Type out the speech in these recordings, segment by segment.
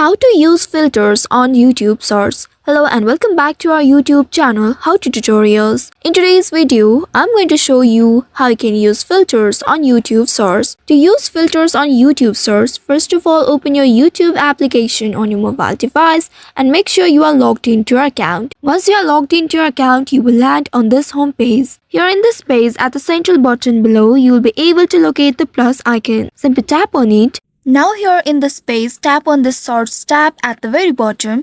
How to use filters on YouTube Shorts. Hello and welcome back to our YouTube channel How to Tutorials. In today's video, I'm going to show you how you can use filters on YouTube Shorts. To use filters on YouTube Shorts, first of all open your YouTube application on your mobile device and make sure you are logged into your account. Once you are logged into your account, you will land on this home page. Here in this page, at the central button below, you will be able to locate the plus icon. Simply tap on it. Now here in this page, tap on this Shorts tab at the very bottom.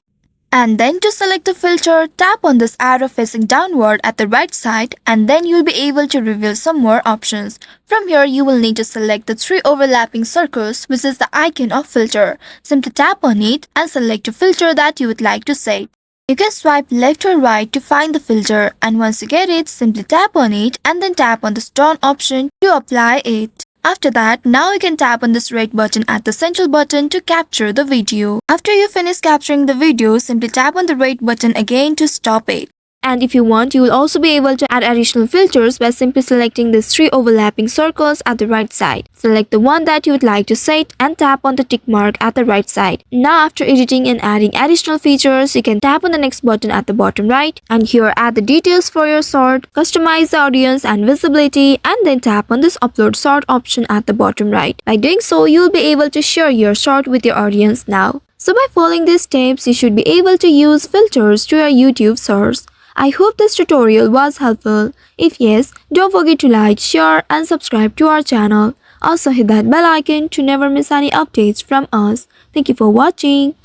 And then to select the filter, tap on this arrow facing downward at the right side and then you'll be able to reveal some more options. From here, you will need to select the 3 overlapping circles, which is the icon of filter. Simply tap on it and select a filter that you would like to set. You can swipe left or right to find the filter, and once you get it, simply tap on it and then tap on the done option to apply it. After that, now you can tap on this red button at the central button to capture the video. After you finish capturing the video, simply tap on the red button again to stop it. And if you want, you will also be able to add additional filters by simply selecting these 3 overlapping circles at the right side. Select the one that you would like to set and tap on the tick mark at the right side. Now after editing and adding additional features, you can tap on the next button at the bottom right and here add the details for your short, customize the audience and visibility, and then tap on this upload short option at the bottom right. By doing so, you will be able to share your short with your audience now. So by following these steps, you should be able to use filters to your YouTube Shorts. I hope this tutorial was helpful. If yes, don't forget to like, share and subscribe to our channel. Also hit that bell icon to never miss any updates from us. Thank you for watching.